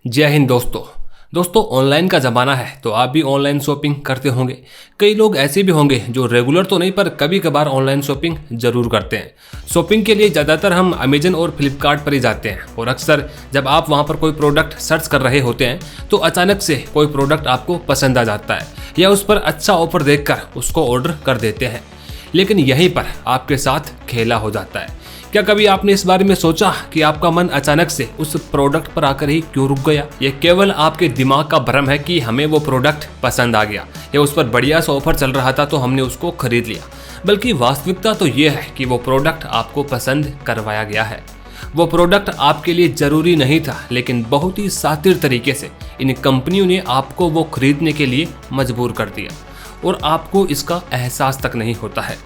जय हिंद दोस्तों ऑनलाइन का ज़माना है तो आप भी ऑनलाइन शॉपिंग करते होंगे। कई लोग ऐसे भी होंगे जो रेगुलर तो नहीं पर कभी कभार ऑनलाइन शॉपिंग जरूर करते हैं। शॉपिंग के लिए ज़्यादातर हम अमेजन और फ्लिपकार्ट पर ही जाते हैं और अक्सर जब आप वहां पर कोई प्रोडक्ट सर्च कर रहे होते हैं तो अचानक से कोई प्रोडक्ट आपको पसंद आ जाता है या उस पर अच्छा ऑफर देखकर उसको ऑर्डर कर देते हैं। लेकिन यहीं पर आपके साथ खेला हो जाता है। क्या कभी आपने इस बारे में सोचा कि आपका मन अचानक से उस प्रोडक्ट पर आकर ही क्यों रुक गया? ये केवल आपके दिमाग का भ्रम है कि हमें वो प्रोडक्ट पसंद आ गया या उस पर बढ़िया सा ऑफर चल रहा था तो हमने उसको खरीद लिया। बल्कि वास्तविकता तो ये है कि वो प्रोडक्ट आपको पसंद करवाया गया है। वो प्रोडक्ट आपके लिए जरूरी नहीं था, लेकिन बहुत ही शातिर तरीके से इन कंपनियों ने आपको वो खरीदने के लिए मजबूर कर दिया और आपको इसका एहसास तक नहीं होता है।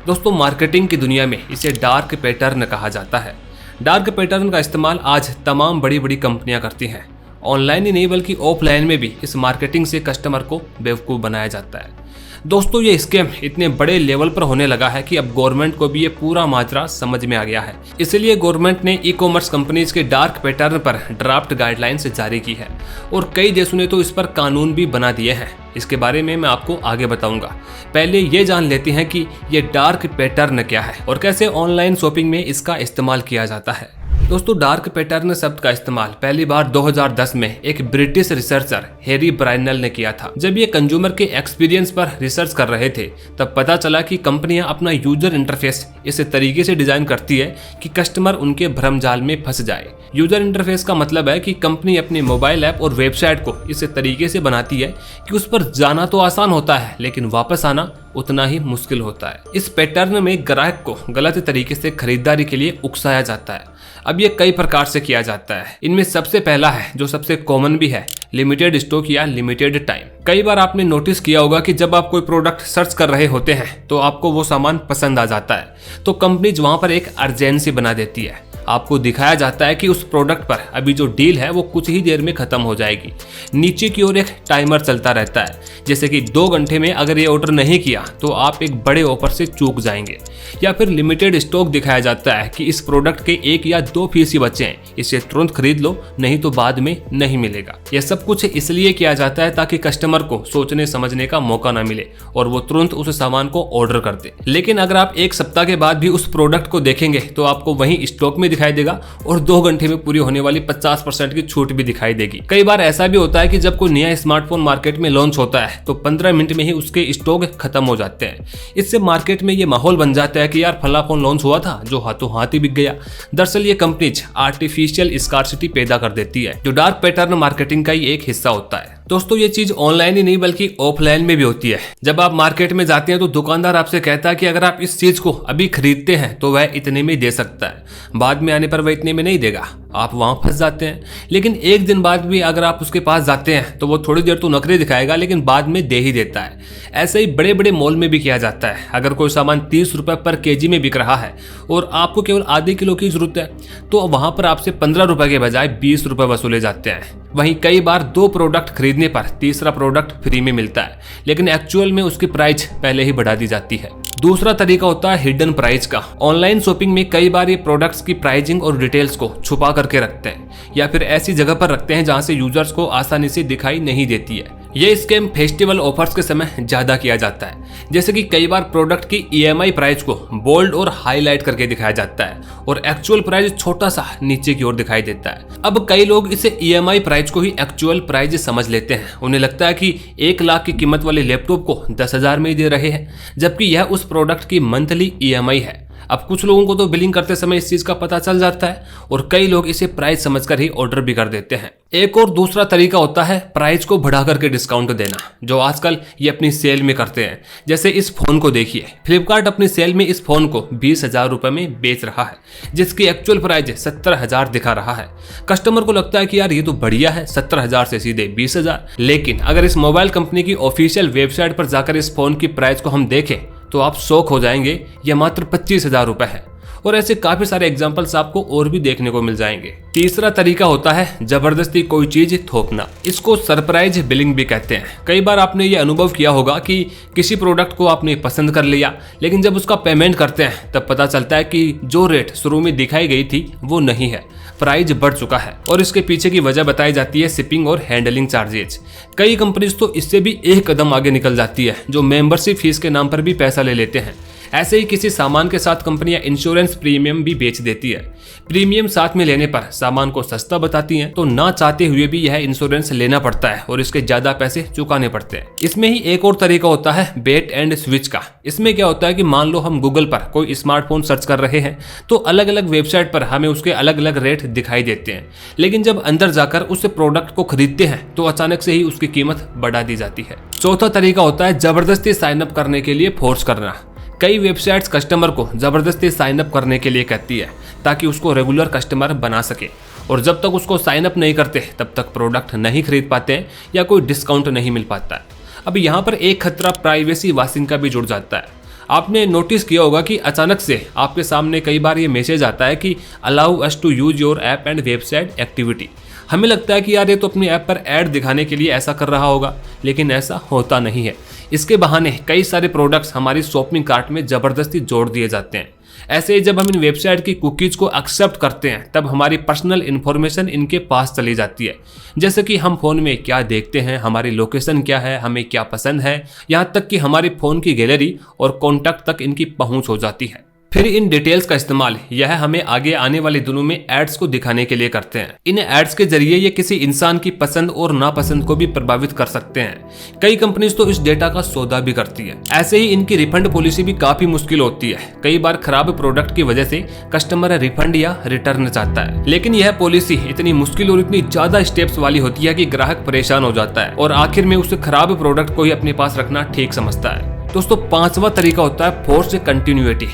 दोस्तों, मार्केटिंग की दुनिया में इसे डार्क पैटर्न कहा जाता है। डार्क पैटर्न का इस्तेमाल आज तमाम बड़ी बड़ी कंपनियां करती हैं। ऑनलाइन ही नहीं बल्कि ऑफलाइन में भी इस मार्केटिंग से कस्टमर को बेवकूफ़ बनाया जाता है। दोस्तों, ये स्कैम इतने बड़े लेवल पर होने लगा है कि अब गवर्नमेंट को भी ये पूरा माजरा समझ में आ गया है। इसलिए गवर्नमेंट ने ई कॉमर्स कंपनीज के डार्क पैटर्न पर ड्राफ्ट गाइडलाइंस जारी की है और कई देशों ने तो इस पर कानून भी बना दिए हैं। इसके बारे में मैं आपको आगे बताऊंगा। पहले ये जान लेते हैं कि ये डार्क पैटर्न क्या है और कैसे ऑनलाइन शॉपिंग में इसका इस्तेमाल किया जाता है। दोस्तों, डार्क पैटर्न शब्द का इस्तेमाल पहली बार 2010 में एक ब्रिटिश रिसर्चर हैरी ब्राइनल ने किया था। जब ये कंज्यूमर के एक्सपीरियंस पर रिसर्च कर रहे थे तब पता चला कि कंपनियां अपना यूजर इंटरफेस इस तरीके से डिजाइन करती है कि कस्टमर उनके भ्रमजाल में फंस जाए। यूजर इंटरफेस का मतलब है कि कंपनी अपने मोबाइल ऐप और वेबसाइट को इस तरीके से बनाती है कि उस पर जाना तो आसान होता है लेकिन वापस आना उतना ही मुश्किल होता है। इस पैटर्न में ग्राहक को गलत तरीके से खरीदारी के लिए उकसाया जाता है। अब ये कई प्रकार से किया जाता है। इनमें सबसे पहला है, जो सबसे कॉमन भी है, लिमिटेड स्टॉक या लिमिटेड टाइम। कई बार आपने नोटिस किया होगा कि जब आप कोई प्रोडक्ट सर्च कर रहे होते हैं तो आपको वो सामान पसंद आ जाता है तो कंपनीज वहां पर एक अर्जेंसी बना देती है। आपको दिखाया जाता है कि उस प्रोडक्ट पर अभी जो डील है वो कुछ ही देर में खत्म हो जाएगी। नीचे की ओर एक टाइमर चलता रहता है, जैसे कि 2 घंटे में अगर ये ऑर्डर नहीं किया तो आप एक बड़े ऑफर से चूक जाएंगे। या फिर लिमिटेड स्टॉक दिखाया जाता है कि इस प्रोडक्ट के 1 या 2 पीस ही बचे हैं, इसे तुरंत खरीद लो नहीं तो बाद में नहीं मिलेगा। यह सब कुछ इसलिए किया जाता है ताकि कस्टमर को सोचने समझने का मौका ना मिले और वो तुरंत उस सामान को ऑर्डर कर दे। लेकिन अगर आप 1 सप्ताह के बाद भी उस प्रोडक्ट को देखेंगे तो आपको वही स्टॉक में दिखाई देगा और 2 घंटे में पूरी होने वाली 50% की छूट भी दिखाई देगी। कई बार ऐसा भी होता है कि जब कोई नया स्मार्टफोन मार्केट में लॉन्च होता है तो 15 मिनट में ही उसके स्टॉक खत्म हो जाते हैं। इससे मार्केट में ये माहौल बन जाता है कि यार फला फोन लॉन्च हुआ था जो हाथों हाथ ही बिक गया। दरअसल ये कंपनीज आर्टिफिशियल स्कार्सिटी पैदा कर देती है जो डार्क पैटर्न मार्केटिंग का ही एक हिस्सा होता है। दोस्तों, ये चीज ऑनलाइन ही नहीं बल्कि ऑफलाइन में भी होती है। जब आप मार्केट में जाते हैं तो दुकानदार आपसे कहता है कि अगर आप इस चीज को अभी खरीदते हैं तो वह इतने में दे सकता है, बाद में आने पर वह इतने में नहीं देगा। आप वहां फंस जाते हैं। लेकिन 1 दिन बाद भी अगर आप उसके पास जाते हैं तो वो थोड़ी देर तो नखरे दिखाएगा लेकिन बाद में दे ही देता है। ऐसे ही बड़े बड़े मॉल में भी किया जाता है। अगर कोई सामान 30 रुपए पर केजी में बिक रहा है और आपको केवल आधे किलो की जरूरत है तो वहां पर आपसे 15 रुपए के बजाय 20 रुपए वसूले जाते हैं। वहीं कई बार 2 प्रोडक्ट खरीदने पर तीसरा प्रोडक्ट फ्री में मिलता है, लेकिन एक्चुअल में उसकी प्राइस पहले ही बढ़ा दी जाती है। दूसरा तरीका होता है हिडन प्राइस का। ऑनलाइन शॉपिंग में कई बार ये प्रोडक्ट्स की प्राइसिंग और डिटेल्स को छुपा करके रखते हैं या फिर ऐसी जगह पर रखते हैं जहां से यूजर्स को आसानी से दिखाई नहीं देती है। ये स्कैम फेस्टिवल ऑफर्स के समय ज्यादा किया जाता है, जैसे कि कई बार प्रोडक्ट की EMI प्राइस को बोल्ड और हाईलाइट करके दिखाया जाता है और एक्चुअल प्राइस छोटा सा नीचे की ओर दिखाई देता है। अब कई लोग इसे EMI प्राइस को ही एक्चुअल प्राइस समझ लेते हैं। उन्हें लगता है कि 1 लाख की कीमत वाले लैपटॉप को 10,000 में ही दे रहे हैं, जबकि यह उस प्रोडक्ट की मंथली EMI है। अब कुछ लोगों को तो बिलिंग करते समय इस चीज का पता चल जाता है और कई लोग इसे प्राइस समझकर ही ऑर्डर भी कर देते हैं। एक और दूसरा तरीका होता है प्राइस को बढ़ा करके डिस्काउंट देना, जो आजकल ये अपनी सेल में करते हैं। जैसे इस फोन को देखिए, फ्लिपकार्ट अपनी सेल में इस फोन को 20,000 रुपए में बेच रहा है, जिसकी एक्चुअल प्राइस 17,000 दिखा रहा है। कस्टमर को लगता है कि यार ये तो बढ़िया है, 17,000 से सीधे 20,000। लेकिन अगर इस मोबाइल कंपनी की ऑफिशियल वेबसाइट पर जाकर इस फोन की प्राइस को हम देखें तो आप शॉक हो जाएंगे, यह मात्र 25,000 रुपए है और ऐसे काफी सारे एग्जांपल्स आपको और भी देखने को मिल जाएंगे। तीसरा तरीका होता है जबरदस्ती कोई चीज थोपना। इसको सरप्राइज बिलिंग भी कहते हैं। कई बार आपने ये अनुभव किया होगा कि किसी प्रोडक्ट को आपने पसंद कर लिया, लेकिन जब उसका पेमेंट करते हैं तब पता चलता है कि जो रेट शुरू में दिखाई गई थी वो नहीं है, प्राइस बढ़ चुका है। और इसके पीछे की वजह बताई जाती है शिपिंग और हैंडलिंग चार्जेज। कई कंपनीज तो इससे भी एक कदम आगे निकल जाती है, जो मेंबरशिप फीस के नाम पर भी पैसा ले लेते हैं। ऐसे ही किसी सामान के साथ कंपनियां इंश्योरेंस प्रीमियम भी बेच देती है। प्रीमियम साथ में लेने पर सामान को सस्ता बताती हैं, तो ना चाहते हुए भी यह इंश्योरेंस लेना पड़ता है और इसके ज्यादा पैसे चुकाने पड़ते हैं। इसमें ही एक और तरीका होता है बेट एंड स्विच का। इसमें क्या होता है कि मान लो हम गूगल पर कोई स्मार्टफोन सर्च कर रहे हैं, तो अलग अलग वेबसाइट पर हमें उसके अलग अलग रेट दिखाई देते हैं, लेकिन जब अंदर जाकर उस प्रोडक्ट को खरीदते हैं तो अचानक से ही उसकी कीमत बढ़ा दी जाती है। चौथा तरीका होता है जबरदस्ती साइन अप करने के लिए फोर्स करना। कई वेबसाइट्स कस्टमर को जबरदस्ती साइन अप करने के लिए कहती है ताकि उसको रेगुलर कस्टमर बना सके, और जब तक उसको साइन अप नहीं करते तब तक प्रोडक्ट नहीं खरीद पाते हैं या कोई डिस्काउंट नहीं मिल पाता है। अब यहाँ पर एक खतरा प्राइवेसी वाशिंग का भी जुड़ जाता है। आपने नोटिस किया होगा कि अचानक से आपके सामने कई बार ये मैसेज आता है कि allow us to use your app and website activity. हमें लगता है कि यार ये तो अपनी ऐप पर ऐड दिखाने के लिए ऐसा कर रहा होगा, लेकिन ऐसा होता नहीं है। इसके बहाने कई सारे प्रोडक्ट्स हमारी शॉपिंग कार्ट में जबरदस्ती जोड़ दिए जाते हैं। ऐसे ही जब हम इन वेबसाइट की कुकीज को एक्सेप्ट करते हैं तब हमारी पर्सनल इन्फॉर्मेशन इनके पास चली जाती है, जैसे कि हम फोन में क्या देखते हैं, हमारी लोकेशन क्या है, हमें क्या पसंद है, यहाँ तक कि हमारी फोन की गैलरी और कॉन्टैक्ट तक इनकी पहुंच हो जाती है। फिर इन डिटेल्स का इस्तेमाल यह हमें आगे आने वाले दिनों में एड्स को दिखाने के लिए करते हैं। इन एड्स के जरिए ये किसी इंसान की पसंद और नापसंद को भी प्रभावित कर सकते हैं। कई कंपनीज तो इस डेटा का सौदा भी करती है। ऐसे ही इनकी रिफंड पॉलिसी भी काफी मुश्किल होती है। कई बार खराब प्रोडक्ट की वजह से कस्टमर रिफंड या रिटर्न चाहता है, लेकिन यह पॉलिसी इतनी मुश्किल और इतनी ज्यादा स्टेप्स वाली होती है कि ग्राहक परेशान हो जाता है और आखिर में उस खराब प्रोडक्ट को ही अपने पास रखना ठीक समझता है। दोस्तों, पांचवा तरीका होता है फोर्स कंटिन्यूटी।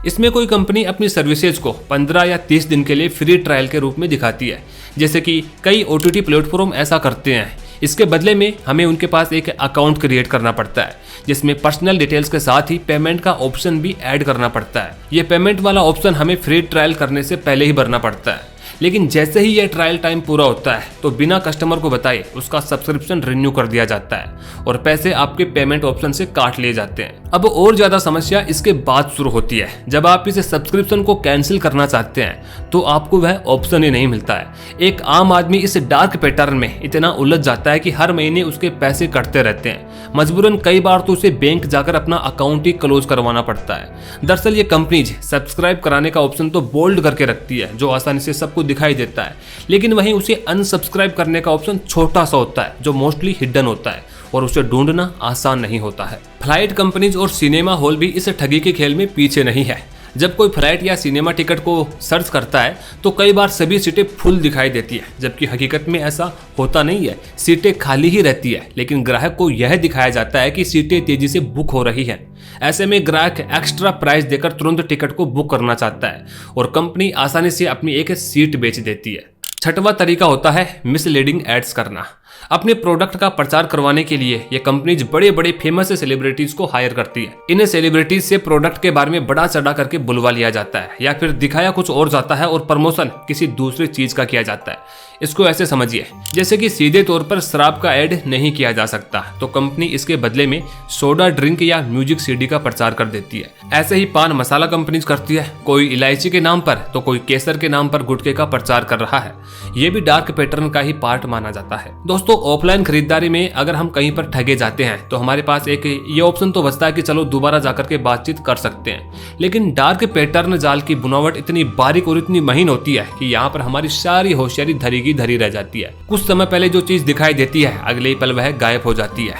इसमें कोई कंपनी अपनी सर्विसेज को 15 या 30 दिन के लिए फ्री ट्रायल के रूप में दिखाती है, जैसे कि कई OTT प्लेटफॉर्म ऐसा करते हैं। इसके बदले में हमें उनके पास एक अकाउंट क्रिएट करना पड़ता है, जिसमें पर्सनल डिटेल्स के साथ ही पेमेंट का ऑप्शन भी ऐड करना पड़ता है। ये पेमेंट वाला ऑप्शन हमें फ्री ट्रायल करने से पहले ही भरना पड़ता है, लेकिन जैसे ही यह ट्रायल टाइम पूरा होता है तो बिना कस्टमर को बताए उसका सब्सक्रिप्शन रिन्यू कर दिया जाता है और पैसे आपके पेमेंट ऑप्शन से काट लिए जाते हैं। अब और ज्यादा समस्या इसके बाद शुरू होती है। जब आप इस सब्सक्रिप्शन को कैंसिल करना चाहते हैं तो आपको वह ऑप्शन ही नहीं मिलता है। एक आम आदमी इस डार्क पैटर्न में इतना उलझ जाता है कि हर महीने उसके पैसे कटते रहते हैं। मजबूरन कई बार तो उसे बैंक जाकर अपना अकाउंट ही क्लोज करवाना पड़ता है। दरअसल ये कंपनीज सब्सक्राइब कराने का ऑप्शन तो बोल्ड करके रखती है, जो आसानी से सबको दिखाई देता है, लेकिन वहीं उसे अनसब्सक्राइब करने का ऑप्शन छोटा सा होता है, जो मोस्टली हिडन होता है और उसे ढूंढना आसान नहीं होता है। फ्लाइट कंपनीज और सिनेमा हॉल भी इस ठगी के खेल में पीछे नहीं है। जब कोई फ्लाइट या सिनेमा टिकट को सर्च करता है तो कई बार सभी सीटें फुल दिखाई देती है, जबकि हकीकत में ऐसा होता नहीं है। सीटें खाली ही रहती है, लेकिन ग्राहक को यह दिखाया जाता है कि सीटें तेजी से बुक हो रही हैं। ऐसे में ग्राहक एक्स्ट्रा प्राइस देकर तुरंत टिकट को बुक करना चाहता है और कंपनी आसानी से अपनी एक सीट बेच देती है। छठवां तरीका होता है मिसलीडिंग एड्स करना। अपने प्रोडक्ट का प्रचार करवाने के लिए ये कंपनीज बड़े बड़े फेमस सेलिब्रिटीज को हायर करती है। इन सेलिब्रिटीज से प्रोडक्ट के बारे में बड़ा चढ़ा करके बुलवा लिया जाता है या फिर दिखाया कुछ और जाता है और प्रमोशन किसी दूसरी चीज का किया जाता है। इसको ऐसे समझिए जैसे कि सीधे तौर पर शराब का ऐड नहीं किया जा सकता, तो कंपनी इसके बदले में सोडा ड्रिंक या म्यूजिक CD का प्रचार कर देती है। ऐसे ही पान मसाला कंपनीज करती है, कोई इलायची के नाम पर तो कोई केसर के नाम पर गुटखे का प्रचार कर रहा है। ये भी डार्क पैटर्न का ही पार्ट माना जाता है। दोस्तों, ऑफलाइन खरीदारी में अगर हम कहीं पर ठगे जाते हैं तो हमारे पास एक ये ऑप्शन तो बचता है कि चलो दोबारा जाकर के बातचीत कर सकते हैं, लेकिन डार्क पैटर्न जाल की बुनावट इतनी बारीक और इतनी महीन होती है कि यहाँ पर हमारी सारी होशियारी धरी रह जाती है। कुछ समय पहले जो चीज दिखाई देती है अगले ही पल वह गायब हो जाती है।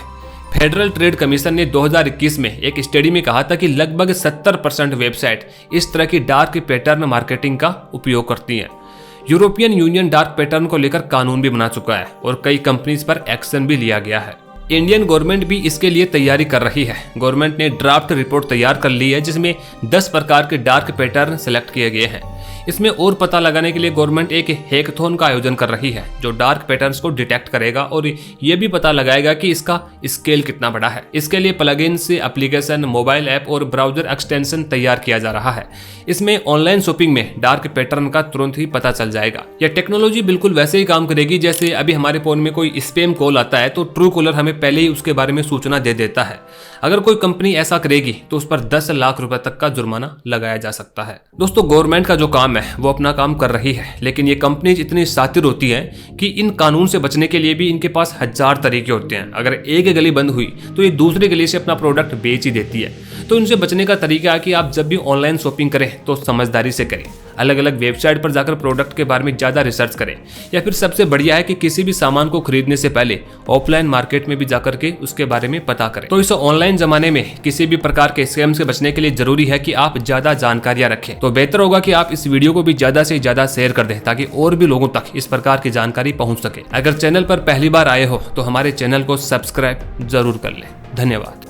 फेडरल ट्रेड कमीशन ने 2021 में एक स्टडी में कहा था कि लगभग 70% वेबसाइट इस तरह की डार्क पैटर्न मार्केटिंग का उपयोग करती हैं। यूरोपियन यूनियन डार्क पैटर्न को लेकर कानून भी बना चुका है और कई कंपनीज पर एक्शन भी लिया गया है। इंडियन गवर्नमेंट भी इसके लिए तैयारी कर रही है। गवर्नमेंट ने ड्राफ्ट रिपोर्ट तैयार कर ली है जिसमें 10 प्रकार के डार्क पैटर्न सिलेक्ट किए गए हैं। इसमें और पता लगाने के लिए गवर्नमेंट एक हैकाथॉन का आयोजन कर रही है जो डार्क पैटर्न्स को डिटेक्ट करेगा और ये भी पता लगाएगा कि इसका स्केल कितना बड़ा है। इसके लिए प्लगइन्स, एप्लीकेशन, मोबाइल ऐप और ब्राउजर एक्सटेंशन तैयार किया जा रहा है। इसमें ऑनलाइन शॉपिंग में डार्क पैटर्न का तुरंत ही पता चल जाएगा। यह टेक्नोलॉजी बिल्कुल वैसे ही काम करेगी जैसे अभी हमारे फोन में कोई स्पैम कॉल आता है तो ट्रू कॉलर हमें पहले ही उसके बारे में सूचना दे देता है। अगर कोई कंपनी ऐसा करेगी तो उस पर 10 लाख रुपए तक का जुर्माना लगाया जा सकता है। दोस्तों, गवर्नमेंट का जो काम है वो अपना काम कर रही है, लेकिन ये कंपनीज इतनी शातिर होती हैं कि इन कानून से बचने के लिए भी इनके पास 1000 तरीके होते हैं। अगर एक गली बंद हुई तो ये दूसरी गली से अपना प्रोडक्ट बेच ही देती है। तो इनसे बचने का तरीका है कि आप जब भी ऑनलाइन शॉपिंग करें तो समझदारी से करें, अलग अलग वेबसाइट पर जाकर प्रोडक्ट के बारे में ज़्यादा रिसर्च करें, या फिर सबसे बढ़िया है कि किसी भी सामान को खरीदने से पहले ऑफलाइन मार्केट में भी जाकर के उसके बारे में पता करें। तो इस ऑनलाइन जमाने में किसी भी प्रकार के स्कैम से बचने के लिए जरूरी है कि आप ज़्यादा जानकारियां रखें। तो बेहतर होगा कि आप इस वीडियो को भी ज़्यादा से ज़्यादा शेयर कर दें ताकि और भी लोगों तक इस प्रकार की जानकारी पहुँच सके। अगर चैनल पर पहली बार आए हो तो हमारे चैनल को सब्सक्राइब जरूर कर लें। धन्यवाद।